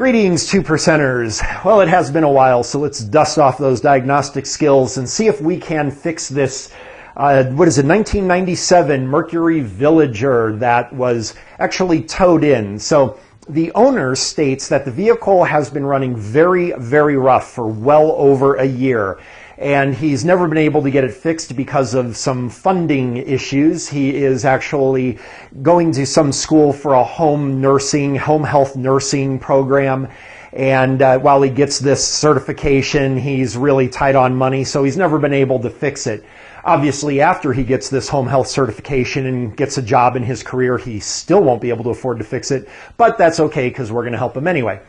Greetings, 2%ers. Well, it has been a while, so let's dust off those diagnostic skills and see if we can fix this, 1997 Mercury Villager that was actually towed in. So the owner states that the vehicle has been running very, very rough for well over a year. And he's never been able to get it fixed because of some funding issues. He is actually going to some school for a home health nursing program. And while he gets this certification, he's really tight on money, so he's never been able to fix it. Obviously, after he gets this home health certification and gets a job in his career, he still won't be able to afford to fix it, but that's okay because we're going to help him anyway.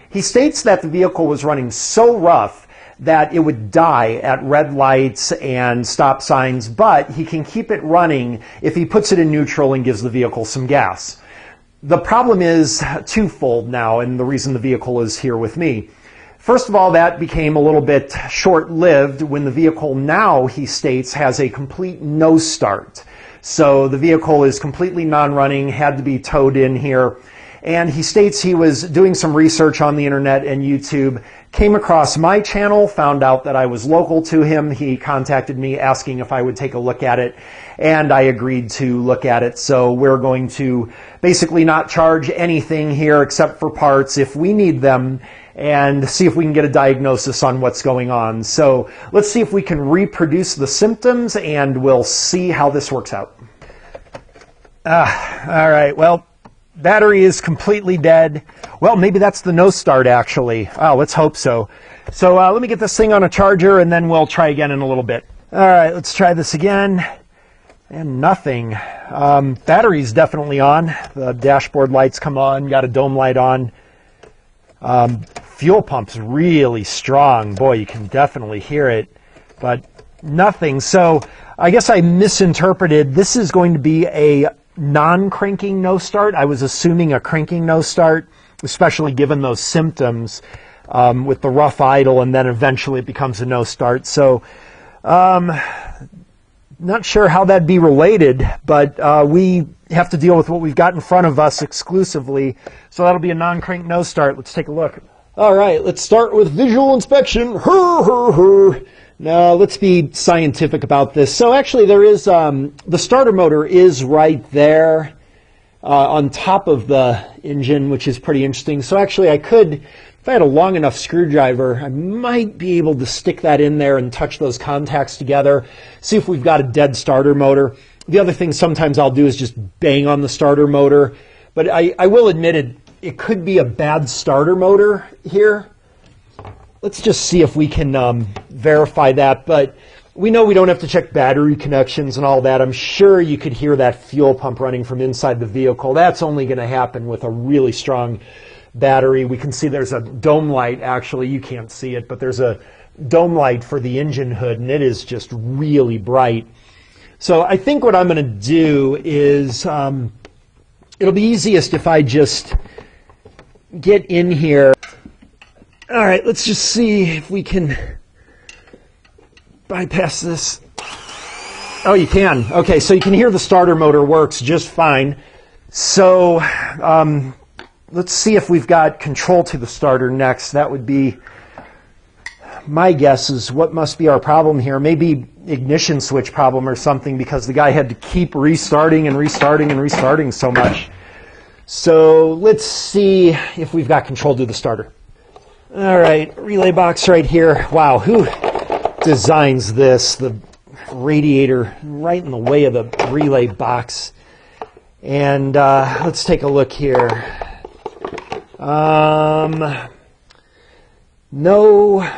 He states that the vehicle was running so rough that it would die at red lights and stop signs, but he can keep it running if he puts it in neutral and gives the vehicle some gas. The problem is twofold now, and the reason the vehicle is here with me. First of all, that became a little bit short-lived when the vehicle now, he states, has a complete no start. So the vehicle is completely non-running, had to be towed in here. And he states he was doing some research on the internet and YouTube, came across my channel, found out that I was local to him. He contacted me asking if I would take a look at it, and I agreed to look at it. So we're going to basically not charge anything here except for parts if we need them, and see if we can get a diagnosis on what's going on. So let's see if we can reproduce the symptoms, and we'll see how this works out. All right, well, battery is completely dead. Well, maybe that's the no start, actually. Oh, let's hope so. So let me get this thing on a charger, and then we'll try again in a little bit. All right, let's try this again. And nothing. Battery's definitely on. The dashboard lights come on. Got a dome light on. Fuel pump's really strong. Boy, you can definitely hear it. But nothing. So I guess I misinterpreted. This is going to be a non-cranking no start. I was assuming a cranking no start, especially given those symptoms with the rough idle, and then eventually it becomes a no start. So not sure how that'd be related, but we have to deal with what we've got in front of us exclusively. So that'll be a non-crank no start. Let's take a look. All right, let's start with visual inspection. Now, let's be scientific about this. So actually there is, the starter motor is right there on top of the engine, which is pretty interesting. So actually I could, if I had a long enough screwdriver, I might be able to stick that in there and touch those contacts together, see if we've got a dead starter motor. The other thing sometimes I'll do is just bang on the starter motor, but I will admit it could be a bad starter motor here. Let's just see if we can verify that, but we know we don't have to check battery connections and all that. I'm sure you could hear that fuel pump running from inside the vehicle. That's only going to happen with a really strong battery. We can see there's a dome light. Actually, you can't see it, but there's a dome light for the engine hood, and it is just really bright. So I think what I'm going to do is it'll be easiest if I just get in here. All right, let's just see if we can bypass this. Oh, you can. Okay, so you can hear the starter motor works just fine. So let's see if we've got control to the starter next. That would be, my guess is what must be our problem here. Maybe ignition switch problem or something, because the guy had to keep restarting and restarting and restarting so much. So let's see if we've got control to the starter. All right, relay box right here. Wow, who designs this? The radiator right in the way of the relay box. And let's take a look here. No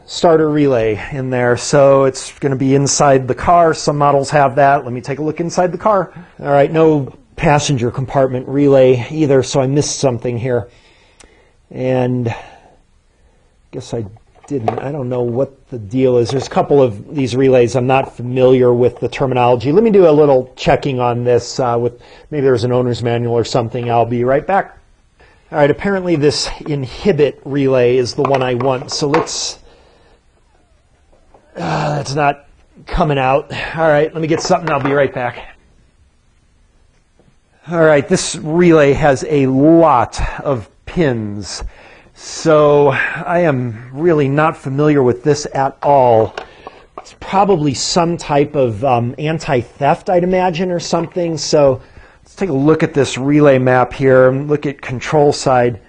starter relay in there, so it's going to be inside the car. Some models have that. Let me take a look inside the car. All right, no passenger compartment relay either, so I missed something here. And I guess I didn't. I don't know what the deal is. There's a couple of these relays. I'm not familiar with the terminology. Let me do a little checking on this with maybe there's an owner's manual or something. I'll be right back. All right, apparently this inhibit relay is the one I want. So let's, that's not coming out. All right, let me get something. I'll be right back. All right, this relay has a lot of pins. So I am really not familiar with this at all. It's probably some type of anti-theft, I'd imagine, or something. So let's take a look at this relay map here and look at control side.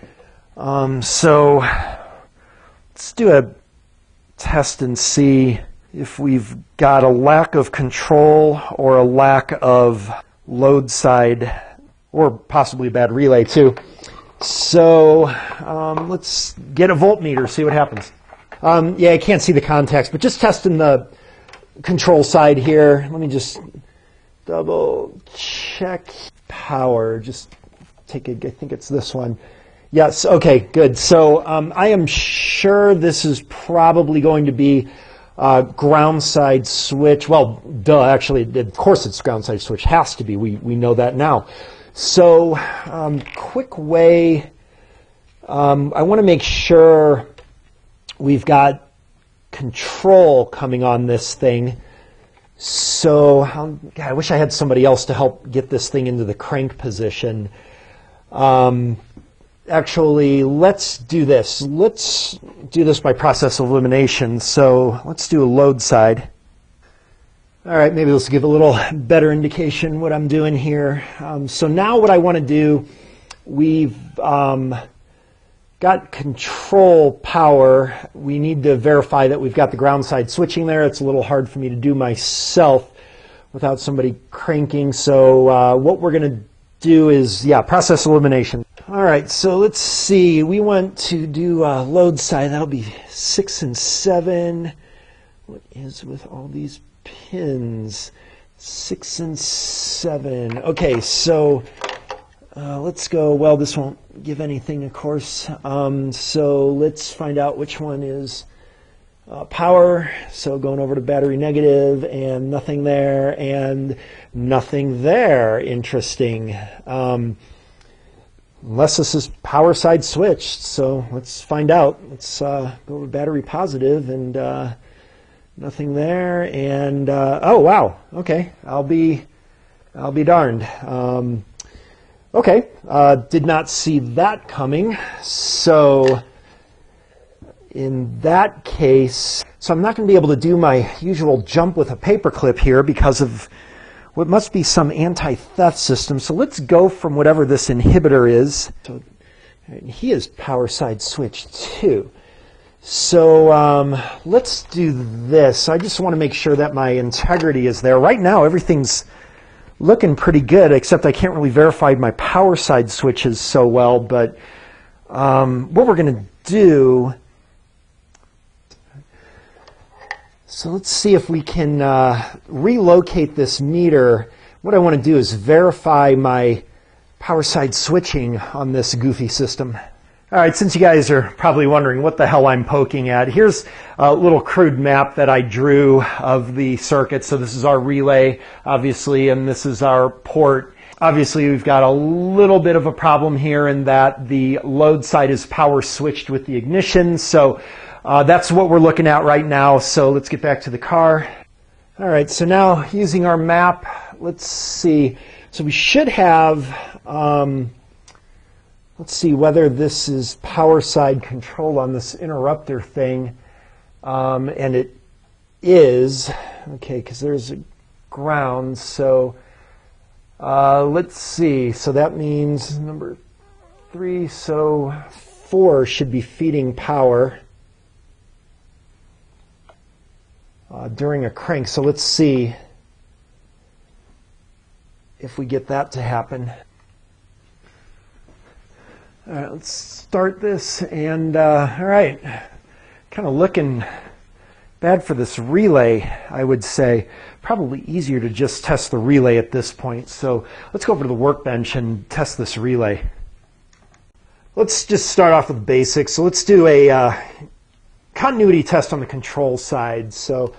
So let's do a test and see if we've got a lack of control or a lack of load side, or possibly a bad relay too. So let's get a voltmeter, see what happens. Yeah, I can't see the contacts, but just testing the control side here. Let me just double check power. Just take a, I think it's this one. Yes, okay, good. So I am sure this is probably going to be ground side switch. Well, duh, actually, of course it's ground side switch. Has to be. We know that now. So quick way, I want to make sure we've got control coming on this thing. So God, I wish I had somebody else to help get this thing into the crank position. Actually, let's do this. Let's do this by process of elimination. So let's do a load side. All right, maybe let's give a little better indication what I'm doing here. So now what I want to do, we've got control power. We need to verify that we've got the ground side switching there. It's a little hard for me to do myself without somebody cranking. So what we're going to do is, yeah, process elimination. All right, so let's see. We want to do load side. That'll be 6 and 7. What is with all these pins? 6 and 7. Okay, so let's go. Well, this won't give anything, of course. So let's find out which one is power. So going over to battery negative, and nothing there, and nothing there. Interesting. Unless this is power side switched. So let's find out. Let's go to battery positive, and nothing there, and oh wow, okay, I'll be darned. Okay, did not see that coming. So in that case, so I'm not going to be able to do my usual jump with a paperclip here because of what must be some anti-theft system. So let's go from whatever this inhibitor is. So he is power side switched too. So let's do this. I just want to make sure that my integrity is there. Right now, everything's looking pretty good, except I can't really verify my power side switches so well. But what we're going to do, so let's see if we can relocate this meter. What I want to do is verify my power side switching on this goofy system. All right, since you guys are probably wondering what the hell I'm poking at, here's a little crude map that I drew of the circuit. So this is our relay, obviously, and this is our port. Obviously, we've got a little bit of a problem here in that the load side is power switched with the ignition. So that's what we're looking at right now. So let's get back to the car. All right, so now using our map, let's see. So we should have... let's see whether this is power side control on this interrupter thing. And it is. Okay, because there's a ground. So let's see. So that means number 3. So 4 should be feeding power during a crank. So let's see if we get that to happen. All right, let's start this, and all right, kind of looking bad for this relay, I would say. Probably easier to just test the relay at this point. So let's go over to the workbench and test this relay. Let's just start off with basics. So let's do a continuity test on the control side. So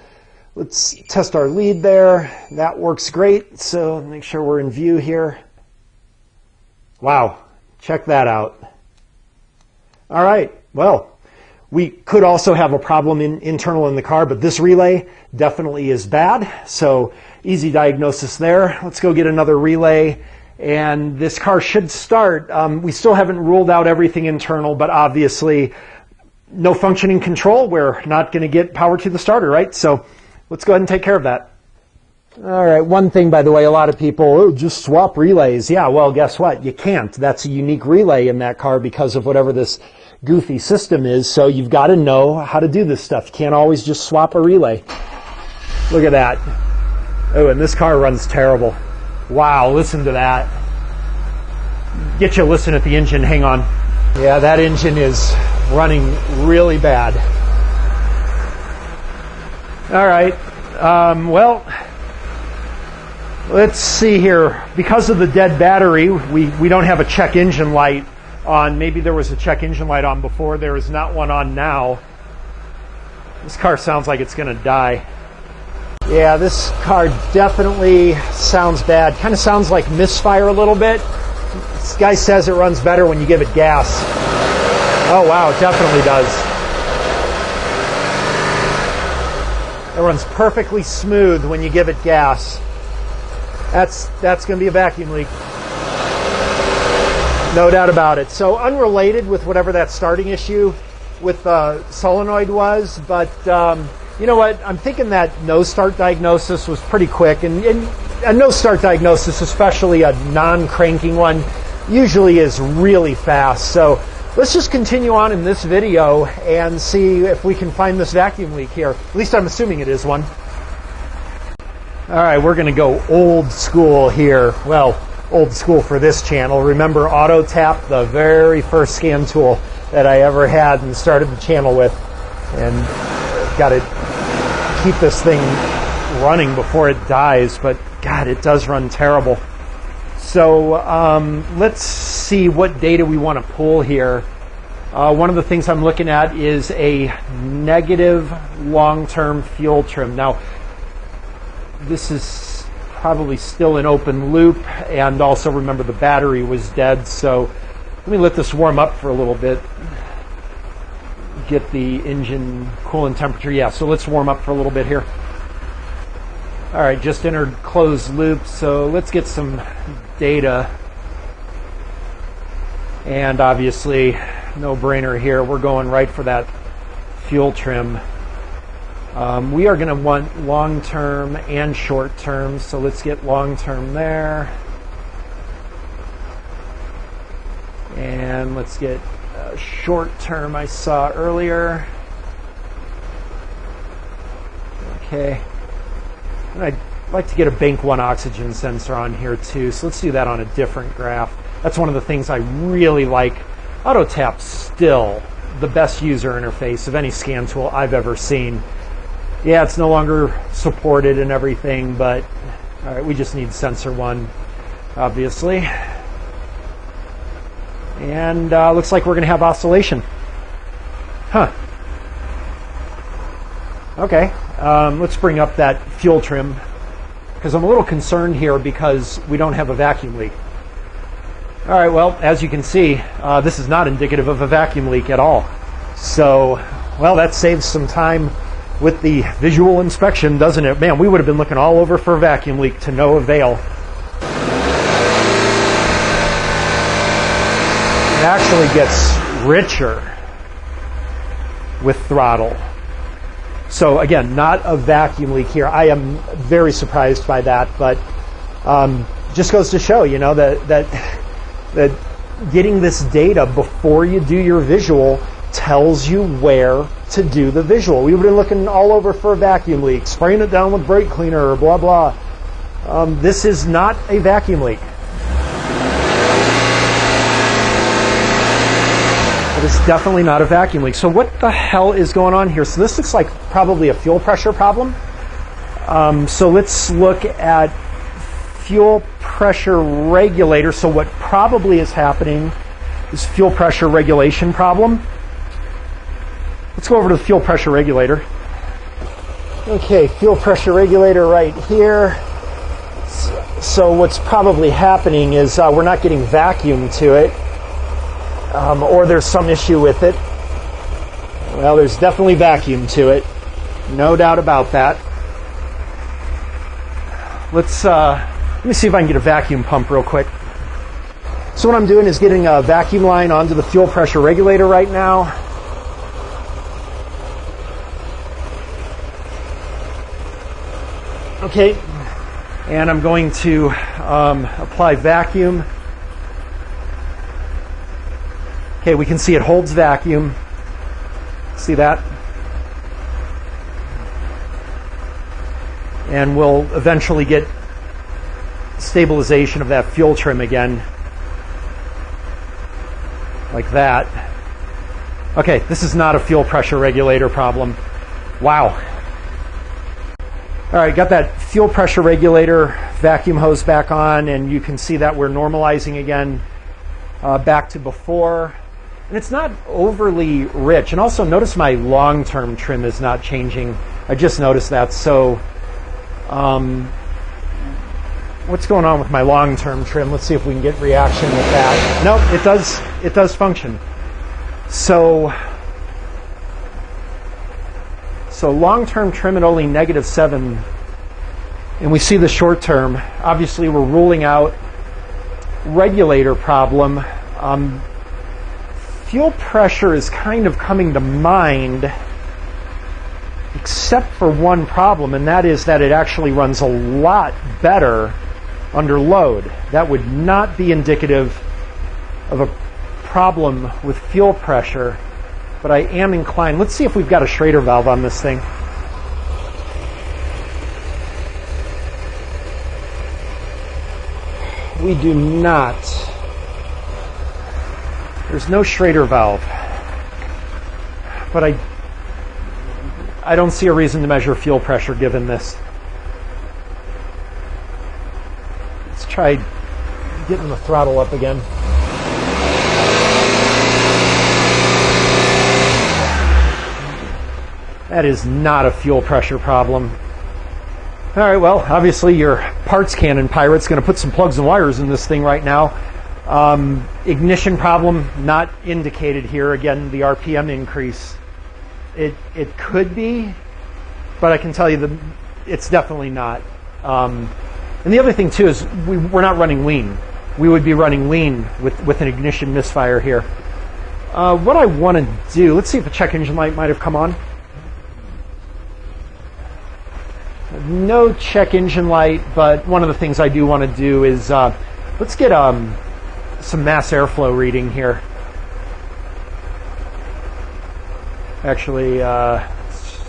let's test our lead there. That works great. So make sure we're in view here. Wow. Check that out. All right, well, we could also have a problem internal in the car, but this relay definitely is bad. So easy diagnosis there. Let's go get another relay and this car should start. We still haven't ruled out everything internal, but obviously no functioning control. We're not going to get power to the starter, right? So let's go ahead and take care of that. All right, one thing, by the way, a lot of people, just swap relays. Yeah, well, guess what? You can't. That's a unique relay in that car because of whatever this goofy system is. So you've got to know how to do this stuff. You can't always just swap a relay. Look at that. Oh, and this car runs terrible. Wow, listen to that. Get you a listen at the engine. Hang on. Yeah, that engine is running really bad. All right. Well, let's see here. Because of the dead battery, we don't have a check engine light on. Maybe there was a check engine light on before. There is not one on now. This car sounds like it's going to die. Yeah, this car definitely sounds bad. Kind of sounds like misfire a little bit. This guy says it runs better when you give it gas. Oh wow, it definitely does. It runs perfectly smooth when you give it gas. That's going to be a vacuum leak. No doubt about it. So unrelated with whatever that starting issue with the solenoid was, but you know what? I'm thinking that no-start diagnosis was pretty quick, and a no-start diagnosis, especially a non-cranking one, usually is really fast. So let's just continue on in this video and see if we can find this vacuum leak here. At least I'm assuming it is one. All right, we're going to go old school here. Well, old school for this channel. Remember Auto Tap, the very first scan tool that I ever had and started the channel with, and got to keep this thing running before it dies, but God, it does run terrible. So let's see what data we want to pull here. One of the things I'm looking at is a negative long-term fuel trim. Now, this is probably still an open loop, and also remember the battery was dead, so let me let this warm up for a little bit. Get the engine coolant temperature. Yeah, so let's warm up for a little bit here. All right, just entered closed loop, so let's get some data. And obviously, no brainer here. We're going right for that fuel trim. We are going to want long-term and short-term, so let's get long-term there. And let's get short-term I saw earlier. Okay. And I'd like to get a bank 1 oxygen sensor on here too, so let's do that on a different graph. That's one of the things I really like. AutoTap's still the best user interface of any scan tool I've ever seen. Yeah, it's no longer supported and everything, but all right, we just need sensor 1, obviously. And looks like we're going to have oscillation. Huh. Okay, let's bring up that fuel trim, because I'm a little concerned here because we don't have a vacuum leak. All right, well, as you can see, this is not indicative of a vacuum leak at all. So, well, that saves some time with the visual inspection, doesn't it? Man, we would have been looking all over for a vacuum leak to no avail. It actually gets richer with throttle. So again, not a vacuum leak here. I am very surprised by that, but just goes to show, you know, that getting this data before you do your visual tells you where to do the visual. We've been looking all over for a vacuum leak, spraying it down with brake cleaner or blah blah. This is not a vacuum leak. It is definitely not a vacuum leak. So what the hell is going on here? So this looks like probably a fuel pressure problem. So let's look at fuel pressure regulator. So what probably is happening is fuel pressure regulation problem. Let's go over to the fuel pressure regulator. Okay, fuel pressure regulator right here. So what's probably happening is we're not getting vacuum to it. Or there's some issue with it. Well, there's definitely vacuum to it. No doubt about that. Let me see if I can get a vacuum pump real quick. So what I'm doing is getting a vacuum line onto the fuel pressure regulator right now. Okay, and I'm going to apply vacuum. Okay, we can see it holds vacuum. See that? And we'll eventually get stabilization of that fuel trim again, like that. Okay, this is not a fuel pressure regulator problem. Wow. All right, got that fuel pressure regulator vacuum hose back on, and you can see that we're normalizing again back to before. And it's not overly rich. And also notice my long-term trim is not changing. I just noticed that. So what's going on with my long-term trim? Let's see if we can get reaction with that. Nope, it does function. So long-term trim at only -7, and we see the short-term. Obviously, we're ruling out regulator problem. Fuel pressure is kind of coming to mind, except for one problem, and that is that it actually runs a lot better under load. That would not be indicative of a problem with fuel pressure, but I am inclined. Let's see if we've got a Schrader valve on this thing. We do not. There's no Schrader valve, but I don't see a reason to measure fuel pressure given this. Let's try getting the throttle up again. That is not a fuel pressure problem. All right, well, obviously your parts cannon pirate's going to put some plugs and wires in this thing right now. Ignition problem not indicated here. Again, the RPM increase. It could be, but I can tell you that it's definitely not. And the other thing too is we're not running lean. We would be running lean with an ignition misfire here. What I want to do, let's see if the check engine light might have come on. No check engine light, but one of the things I do want to do is let's get some mass airflow reading here. Actually, let's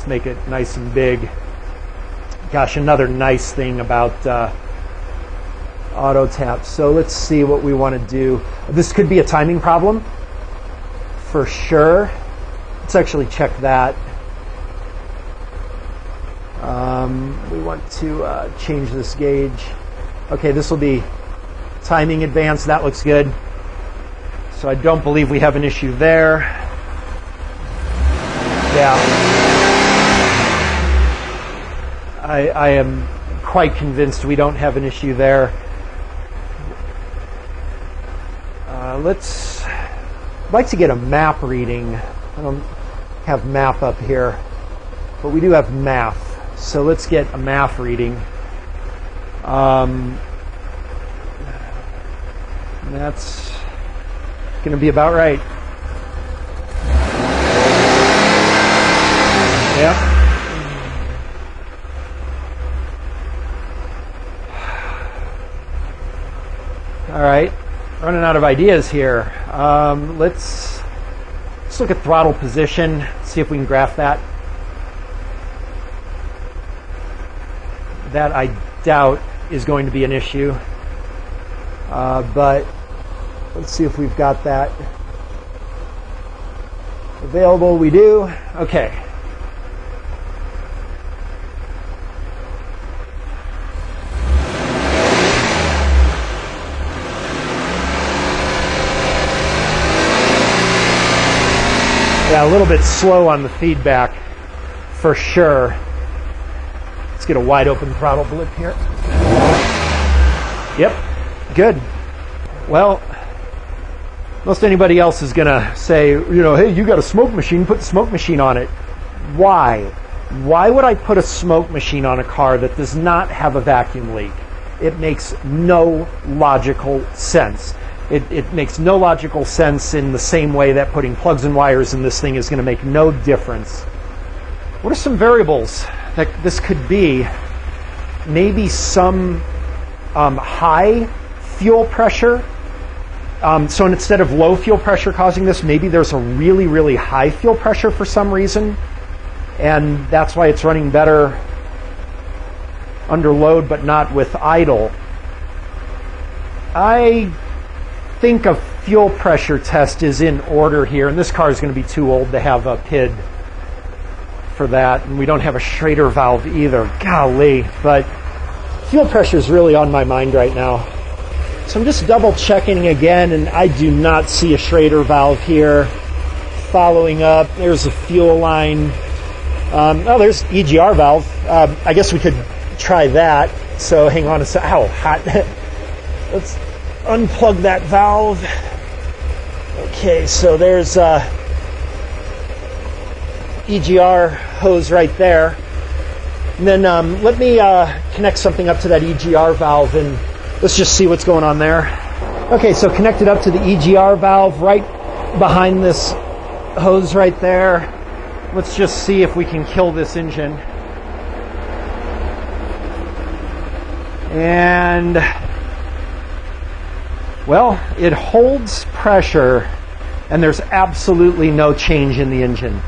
make it nice and big. Gosh, another nice thing about auto tap. So let's see what we want to do. This could be a timing problem for sure. Let's actually check that. We want to change this gauge. Okay, this will be timing advanced. That looks good. So I don't believe we have an issue there. Yeah. I am quite convinced we don't have an issue there. I'd like to get a map reading. I don't have map up here, but we do have math. So let's get a math reading. That's going to be about right. Yep. All right, running out of ideas here. Let's look at throttle position, see if we can graph that. That I doubt is going to be an issue, but let's see if we've got that available. We do. Okay. Yeah, a little bit slow on the feedback for sure. Let's get a wide open throttle blip here. Yep, good. Well, most anybody else is going to say, hey, you got a smoke machine, put the smoke machine on it. Why? Why would I put a smoke machine on a car that does not have a vacuum leak? It makes no logical sense. It makes no logical sense in the same way that putting plugs and wires in this thing is going to make no difference. What are some variables that this could be? Maybe some high fuel pressure. So instead of low fuel pressure causing this, maybe there's a really, really high fuel pressure for some reason. And that's why it's running better under load but not with idle. I think a fuel pressure test is in order here, and this car is going to be too old to have a PID for that, and we don't have a Schrader valve either. Golly, but fuel pressure is really on my mind right now. So I'm just double checking again, and I do not see a Schrader valve here. Following up, there's a fuel line. Oh, there's EGR valve. I guess we could try that. So hang on a sec. Ow, hot. Let's unplug that valve. Okay, so there's EGR hose right there. And then let me connect something up to that EGR valve and let's just see what's going on there. Okay, so connected up to the EGR valve right behind this hose right there. Let's just see if we can kill this engine. And well, it holds pressure and there's absolutely no change in the engine.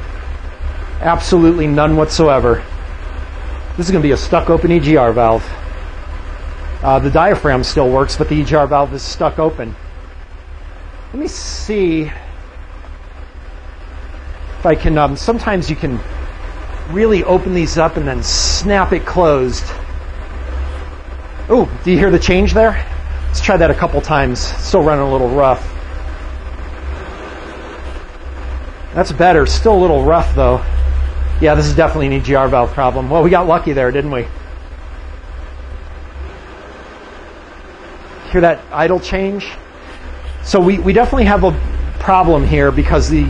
Absolutely none whatsoever. This is going to be a stuck open EGR valve. The diaphragm still works, but the EGR valve is stuck open. Let me see if I can, sometimes you can really open these up and then snap it closed. Oh, do you hear the change there? Let's try that a couple times. Still running a little rough. That's better. Still a little rough though. Yeah, this is definitely an EGR valve problem. Well, we got lucky there, didn't we? Hear that idle change? So we definitely have a problem here because the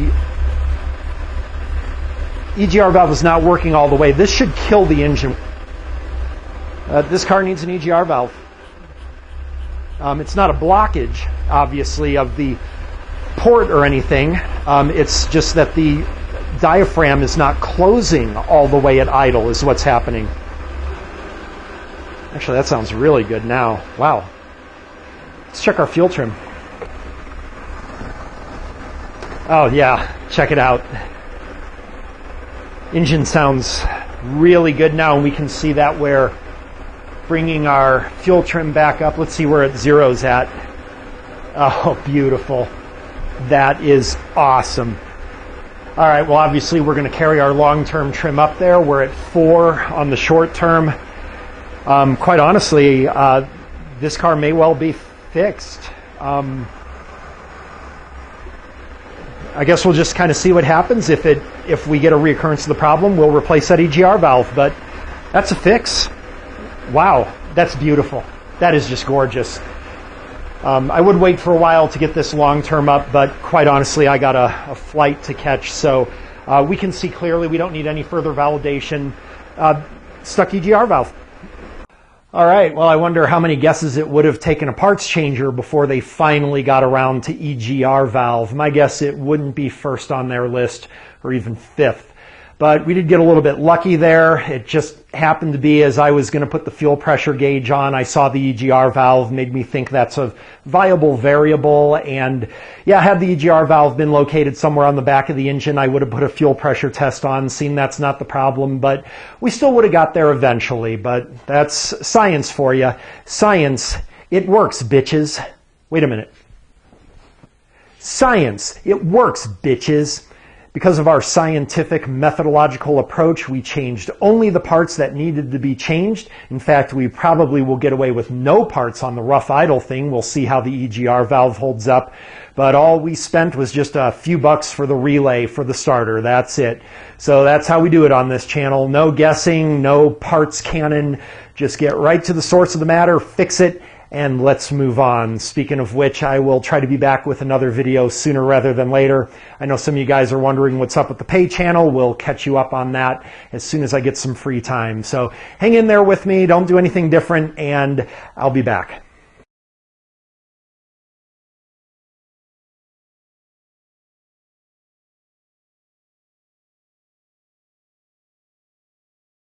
EGR valve is not working all the way. This should kill the engine. This car needs an EGR valve. It's not a blockage, obviously, of the port or anything. It's just that the diaphragm is not closing all the way at idle is what's happening. Actually, that sounds really good now. Wow. Let's check our fuel trim. Oh yeah, check it out. Engine sounds really good now, and we can see that we're bringing our fuel trim back up. Let's see where it zeroes at. Oh, beautiful. That is awesome. All right, well, obviously we're going to carry our long-term trim up there. We're at 4 on the short term. Quite honestly, this car may well be fixed. I guess we'll just kind of see what happens. If we get a reoccurrence of the problem, we'll replace that EGR valve, but that's a fix. Wow, that's beautiful. That is just gorgeous. I would wait for a while to get this long-term up, but quite honestly, I got a flight to catch, so we can see clearly. We don't need any further validation. Stuck EGR valve. All right, well, I wonder how many guesses it would have taken a parts changer before they finally got around to EGR valve. My guess it wouldn't be first on their list or even 5th. But we did get a little bit lucky there. It just happened to be as I was going to put the fuel pressure gauge on, I saw the EGR valve, made me think that's a viable variable. And yeah, had the EGR valve been located somewhere on the back of the engine, I would have put a fuel pressure test on, seen that's not the problem. But we still would have got there eventually. But that's science for you. Science, it works, bitches. Wait a minute. Science, it works, bitches. Because of our scientific methodological approach, we changed only the parts that needed to be changed. In fact, we probably will get away with no parts on the rough idle thing. We'll see how the EGR valve holds up. But all we spent was just a few bucks for the relay for the starter. That's it. So that's how we do it on this channel. No guessing, no parts cannon. Just get right to the source of the matter, fix it, and let's move on. Speaking of which, I will try to be back with another video sooner rather than later. I know some of you guys are wondering what's up with the pay channel. We'll catch you up on that as soon as I get some free time. So hang in there with me. Don't do anything different, and I'll be back.